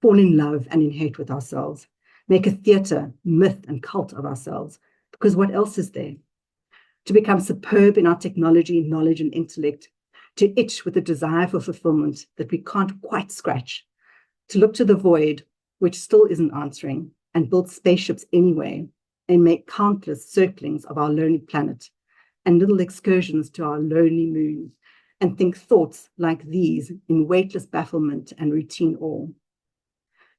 fall in love and in hate with ourselves, make a theatre, myth, and cult of ourselves, because what else is there? To become superb in our technology, knowledge, and intellect, to itch with a desire for fulfillment that we can't quite scratch, to look to the void, which still isn't answering, and build spaceships anyway, and make countless circlings of our lonely planet, and little excursions to our lonely moon, and think thoughts like these in weightless bafflement and routine awe.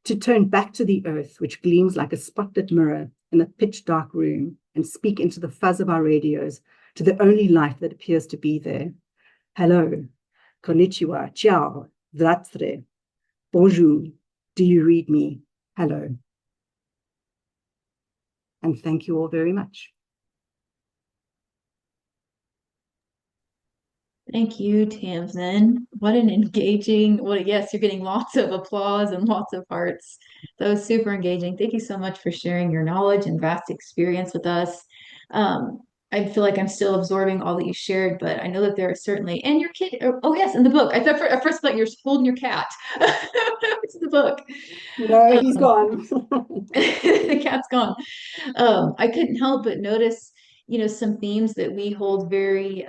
To turn back to the earth, which gleams like a spotlit mirror in a pitch-dark room, and speak into the fuzz of our radios to the only light that appears to be there. Hello, konnichiwa, ciao, zdravstvuyte, bonjour, do you read me? Hello. And thank you all very much. Thank you, Tamsin. What an engaging, yes, you're getting lots of applause and lots of hearts. That was super engaging. Thank you so much for sharing your knowledge and vast experience with us. Um, I feel like I'm still absorbing all that you shared, but I know that there are certainly, and your kid, oh yes, in the book. I thought at first thought you were holding your cat. It's the book. No, he's gone. The cat's gone. I couldn't help but notice, some themes that we hold very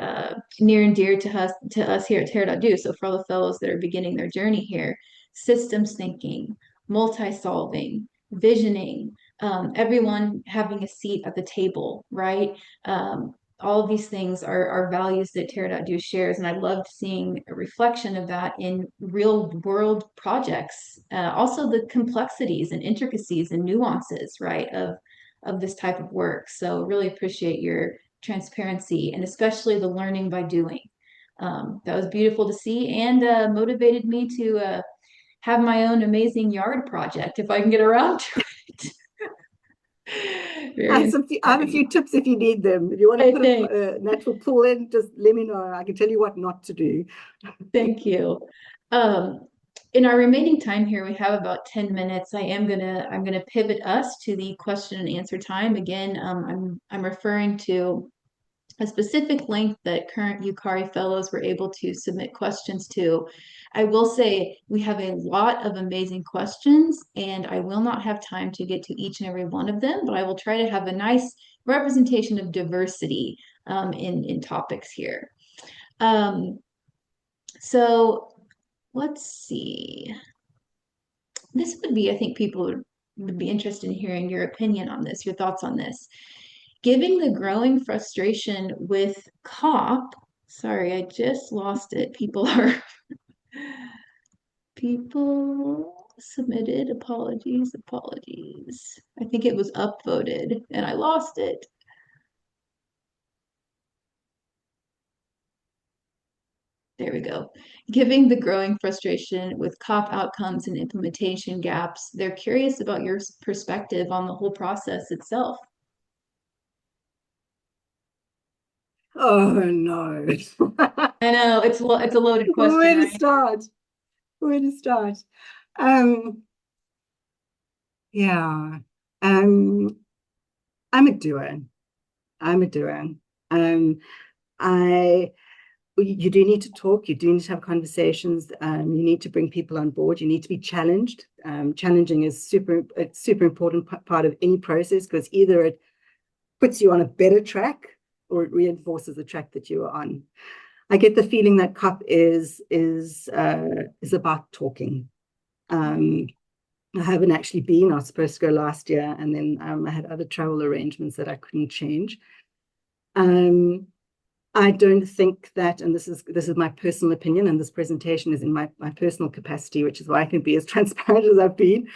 near and dear to us here at Terra.do. So for all the fellows that are beginning their journey here, systems thinking, multi-solving, visioning, everyone having a seat at the table, right? All of these things are values that Terra.do shares, and I loved seeing a reflection of that in real world projects. Also, the complexities and intricacies and nuances, right, of this type of work. So, really appreciate your transparency and especially the learning by doing. That was beautiful to see and motivated me to have my own amazing yard project if I can get around to it. I Very have a few tips if you need them. If you want to I put think. a natural pool in, just let me know. I can tell you what not to do. Thank you. Um, in our remaining time here, we have about 10 minutes. I'm gonna pivot us to the question and answer time. Again, I'm referring to a specific link that current Uakari fellows were able to submit questions to. I will say we have a lot of amazing questions, and I will not have time to get to each and every one of them, but I will try to have a nice representation of diversity in topics here. Um, so let's see. This would be, I think people would be interested in hearing your opinion on this, your thoughts on this. Given the growing frustration with COP, sorry, I just lost it. People submitted apologies. I think it was upvoted and I lost it. There we go. Given the growing frustration with COP outcomes and implementation gaps, they're curious about your perspective on the whole process itself. Oh no. I know it's a loaded question, Where to right? start? Where to start? Um, yeah. Um, I'm a doer. I'm a doer. Um, I you do need to talk, you do need to have conversations, you need to bring people on board, you need to be challenged. Challenging is a super important part of any process because either it puts you on a better track or it reinforces the track that you are on. I get the feeling that COP is about talking. I haven't actually been. I was supposed to go last year, and then I had other travel arrangements that I couldn't change. I don't think that, and this is my personal opinion, and this presentation is in my personal capacity, which is why I can be as transparent as I've been.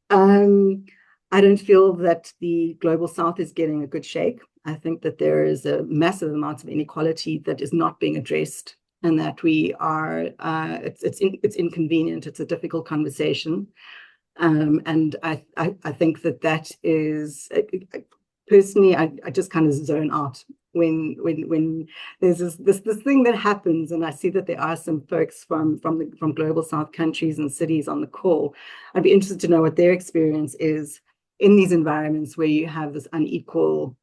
I don't feel that the global south is getting a good shake. I think that there is a massive amount of inequality that is not being addressed, and that we are it's inconvenient. It's a difficult conversation, and I think that is personally I just kind of zone out when there's this thing that happens, and I see that there are some folks from global south countries and cities on the call. I'd be interested to know what their experience is in these environments where you have this unequal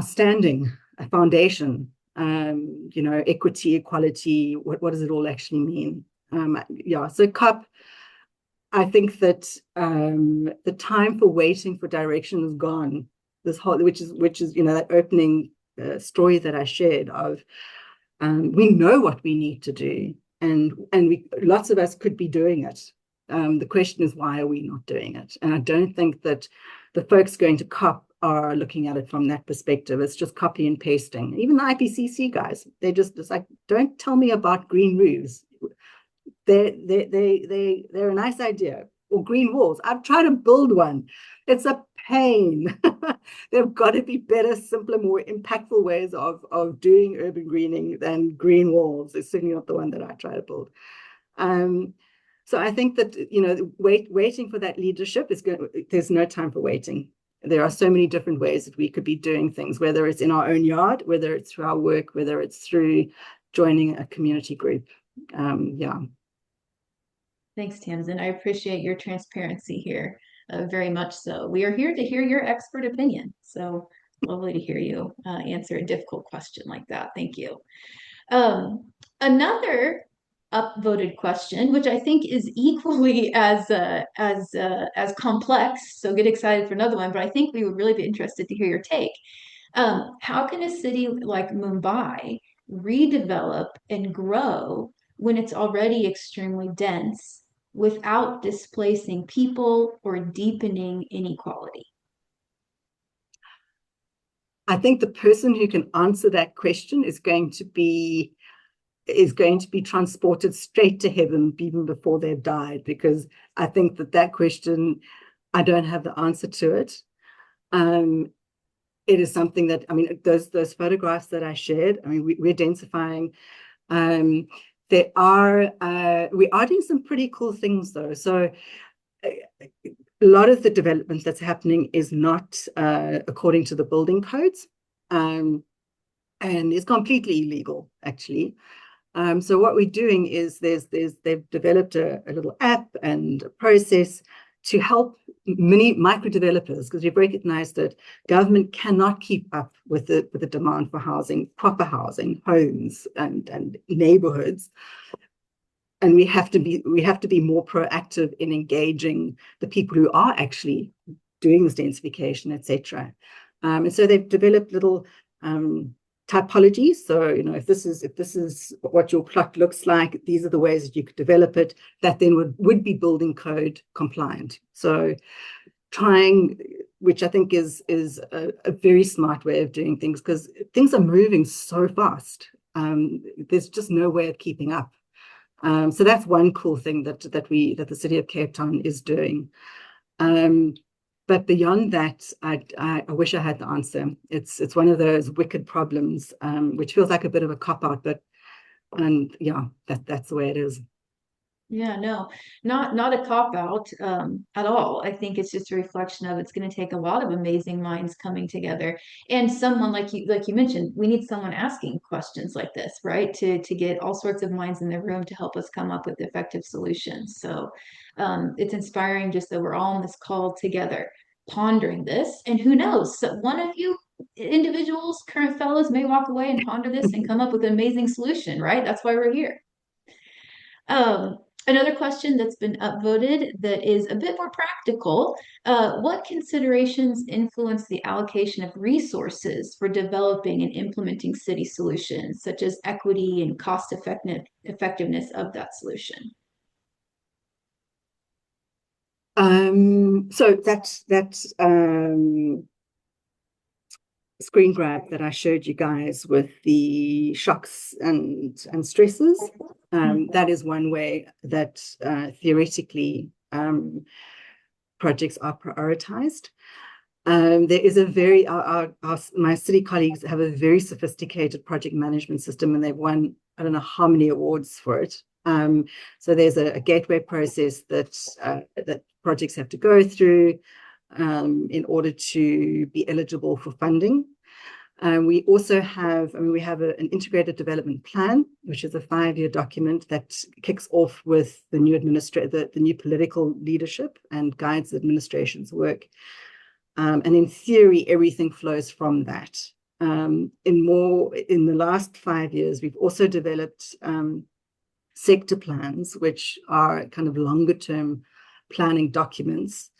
standing, a foundation, equity, equality, what does it all actually mean? So COP, I think that the time for waiting for direction is gone. This whole, which is that opening story that I shared of, we know what we need to do. and lots of us could be doing it. The question is, why are we not doing it? And I don't think that the folks going to COP are looking at it from that perspective. It's just copy and pasting. Even the IPCC guys, it's like, don't tell me about green roofs. They're a nice idea. Or green walls. I've tried to build one. It's a pain. There've got to be better, simpler, more impactful ways of doing urban greening than green walls. It's certainly not the one that I try to build. So I think that, waiting for that leadership there's no time for waiting. There are so many different ways that we could be doing things, whether it's in our own yard, whether it's through our work, whether it's through joining a community group. Yeah. Thanks, Tamsin. I appreciate your transparency here, very much so. We are here to hear your expert opinion. So lovely to hear you answer a difficult question like that. Thank you. Another upvoted question, which I think is equally as complex. So get excited for another one, but I think we would really be interested to hear your take. How can a city like Mumbai redevelop and grow when it's already extremely dense without displacing people or deepening inequality? I think the person who can answer that question is going to be transported straight to heaven even before they've died, because I think that question, I don't have the answer to it. It is something that, those photographs that I shared, we're densifying. We are doing some pretty cool things though. So a lot of the development that's happening is not according to the building codes, and is completely illegal, actually. So what we're doing is they've developed a little app and a process to help micro developers, because we've recognized that government cannot keep up with the demand for housing, proper housing, homes and neighborhoods. And we have to be more proactive in engaging the people who are actually doing this densification, etc. And so they've developed little typologies. So, if this is what your plot looks like, these are the ways that you could develop it, that then would be building code compliant. So trying, which I think is a very smart way of doing things, because things are moving so fast. There's just no way of keeping up. So that's one cool thing that the city of Cape Town is doing. But beyond that, I wish I had the answer. It's one of those wicked problems, which feels like a bit of a cop-out, yeah, that's the way it is. Yeah, no, not a cop out at all. I think it's just a reflection of it's going to take a lot of amazing minds coming together, and someone like you mentioned, we need someone asking questions like this, right? To get all sorts of minds in the room to help us come up with effective solutions. So it's inspiring just that we're all on this call together, pondering this, and who knows, so one of you individuals, current fellows, may walk away and ponder this and come up with an amazing solution, right? That's why we're here. Another question that's been upvoted that is a bit more practical. What considerations influence the allocation of resources for developing and implementing city solutions, such as equity and cost effectiveness of that solution? So that screen grab that I showed you guys with the shocks and stresses, that is one way that theoretically projects are prioritized. There is my city colleagues have a very sophisticated project management system, and they've won, I don't know how many awards for it. So there's a gateway process that projects have to go through in order to be eligible for funding. We also have, we have an integrated development plan, which is a 5-year document that kicks off with the new political leadership and guides the administration's work. And in theory, everything flows from that. In the last 5 years, we've also developed sector plans, which are kind of longer term planning documents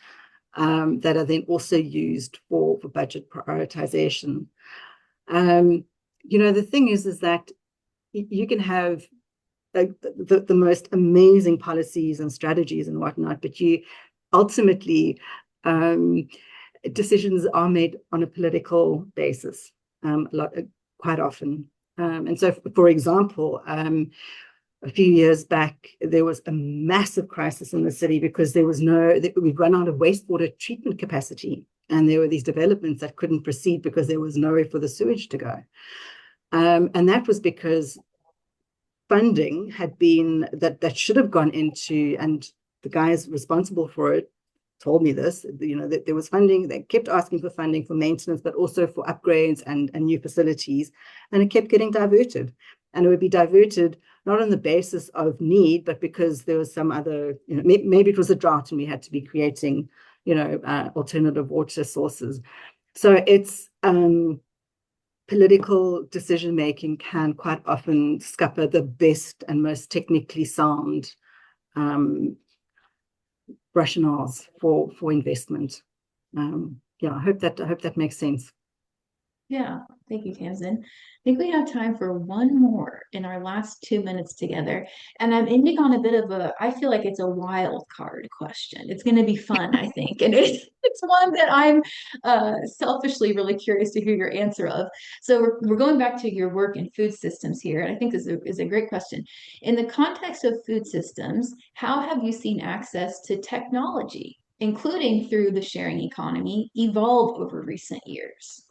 that are then also used for budget prioritization. The thing is that you can have the most amazing policies and strategies and whatnot, but you ultimately decisions are made on a political basis quite often. And so, for example, a few years back, there was a massive crisis in the city because we'd run out of wastewater treatment capacity. And there were these developments that couldn't proceed because there was nowhere for the sewage to go. And that was because funding had been that should have gone into, and the guys responsible for it told me this, that there was funding. They kept asking for funding for maintenance, but also for upgrades and new facilities. And it kept getting diverted. And it would be diverted not on the basis of need, but because there was some other, maybe it was a drought and we had to be creating, alternative water sources. So it's political decision-making can quite often scupper the best and most technically sound rationales for investment. I hope that makes sense. Yeah, thank you, Tamsin. I think we have time for one more in our last 2 minutes together. And I'm ending on a bit of I feel like it's a wild card question. It's going to be fun, I think. And it's one that I'm selfishly really curious to hear your answer of. So we're going back to your work in food systems here. And I think this is a great question. In the context of food systems, how have you seen access to technology, including through the sharing economy, evolve over recent years?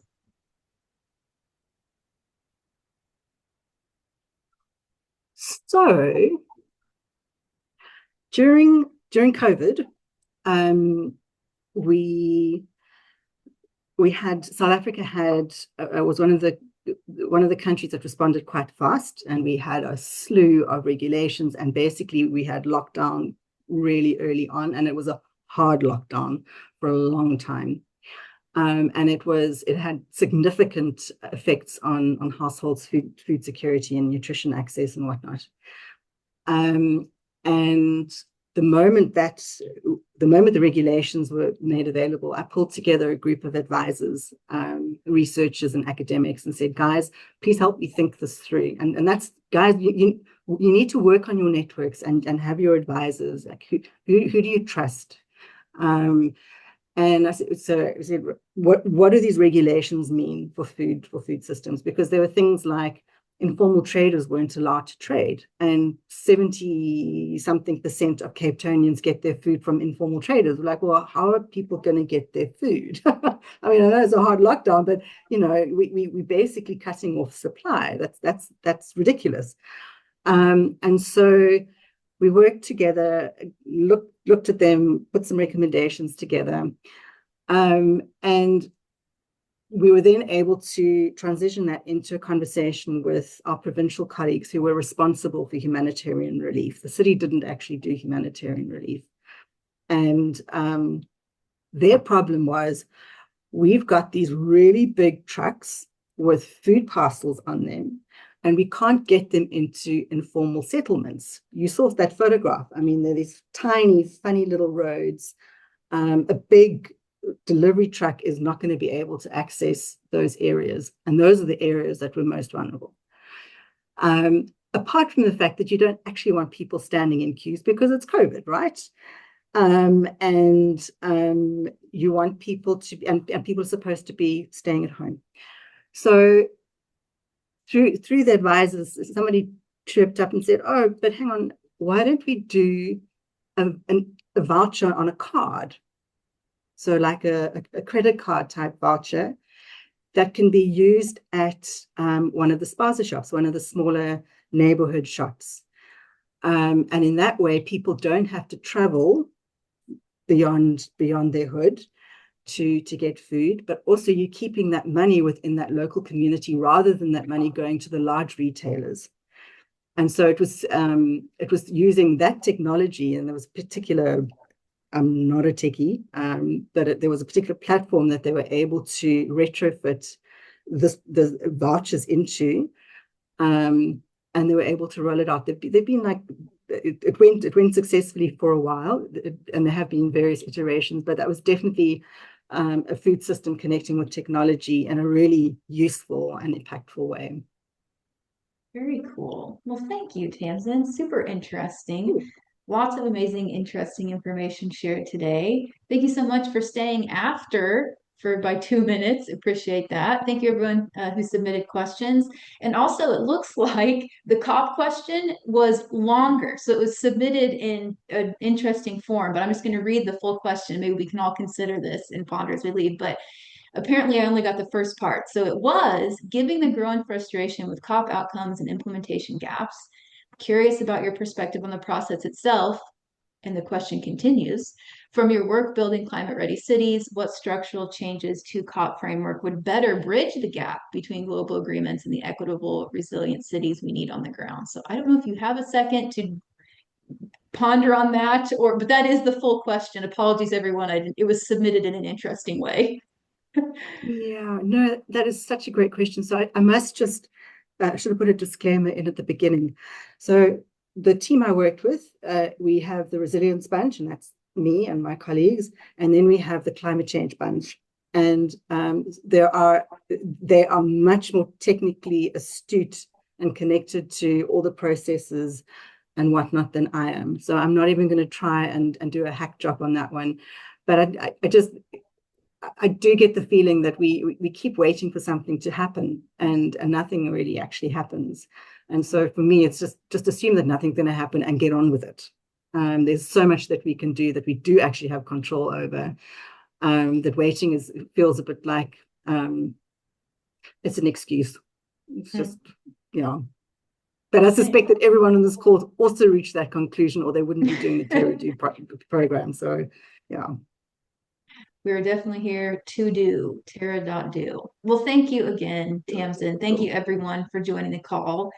So during COVID, we had South Africa was one of the countries that responded quite fast, and we had a slew of regulations, and basically we had lockdown really early on, and it was a hard lockdown for a long time. And it had significant effects on households' food security and nutrition access and whatnot. And the moment the regulations were made available, I pulled together a group of advisors, researchers, and academics, and said, "Guys, please help me think this through." And that's, guys, you need to work on your networks and have your advisors. Like, who do you trust? And I said, what do these regulations mean for food systems? Because there were things like informal traders weren't allowed to trade, and 70-something% of Cape Townians get their food from informal traders. We're like, well, how are people going to get their food? I mean, I know it's a hard lockdown, but we basically cutting off supply. That's ridiculous. And so we worked together, looked at them, put some recommendations together, and we were then able to transition that into a conversation with our provincial colleagues who were responsible for humanitarian relief. The city didn't actually do humanitarian relief. And their problem was, we've got these really big trucks with food parcels on them, and we can't get them into informal settlements. You saw that photograph. I mean, they're these tiny, funny little roads. A big delivery truck is not going to be able to access those areas. And those are the areas that were most vulnerable. Apart from the fact that you don't actually want people standing in queues because it's COVID, right? And you want people to, and people are supposed to be staying at home. So through the advisors, somebody tripped up and said, "Oh, but hang on, why don't we do a voucher on a card?" So like a credit card type voucher that can be used at one of the spaza shops, one of the smaller neighborhood shops. And in that way, people don't have to travel beyond their hood to get food, but also you're keeping that money within that local community rather than that money going to the large retailers. And so it was using that technology, and there was particular, I'm not a techie, but there was a particular platform that they were able to retrofit the vouchers into, and they were able to roll it out. They've been like, it went successfully for a while, and there have been various iterations, but that was definitely a food system connecting with technology in a really useful and impactful way. Very cool. Well, thank you, Tamsin. Super interesting. Lots of amazing, interesting information shared today. Thank you so much for staying after for by 2 minutes. Appreciate that. Thank you, everyone who submitted questions. And also, it looks like the COP question was longer, so it was submitted in an interesting form. But I'm just going to read the full question. Maybe we can all consider this and ponder as we leave. But apparently, I only got the first part. So it was giving the growing frustration with COP outcomes and implementation gaps. Curious about your perspective on the process itself. And the question continues, from your work building climate ready cities, what structural changes to COP framework would better bridge the gap between global agreements and the equitable, resilient cities we need on the ground? So I don't know if you have a second to ponder on that, or but that is the full question. Apologies, everyone. It was submitted in an interesting way. Yeah, no, that is such a great question. So I must just should have put a disclaimer in at the beginning. So the team I worked with, we have the resilience bunch, and that's me and my colleagues, and then we have the climate change bunch. And they are much more technically astute and connected to all the processes and whatnot than I am. So I'm not even going to try and do a hack job on that one. But I do get the feeling that we keep waiting for something to happen, and nothing really actually happens. And so for me, it's just assume that nothing's going to happen and get on with it. There's so much that we can do that we do actually have control over. That waiting feels a bit like it's an excuse. It's just, you know. But I suspect that everyone on this call also reached that conclusion, or they wouldn't be doing the Terra Do program. So, yeah. We're definitely here to do Terra.do. Well, thank you again, Tamsin. Thank you everyone for joining the call.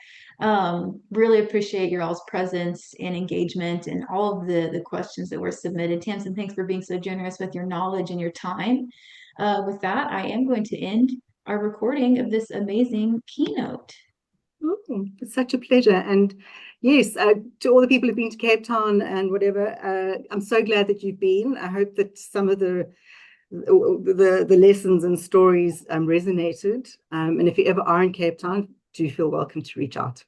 Really appreciate your all's presence and engagement and all of the questions that were submitted. Tamsin, thanks for being so generous with your knowledge and your time. With that, I am going to end our recording of this amazing keynote. Oh, it's such a pleasure. And yes, to all the people who've been to Cape Town and whatever, I'm so glad that you've been. I hope that some of the lessons and stories resonated. And if you ever are in Cape Town, do feel welcome to reach out.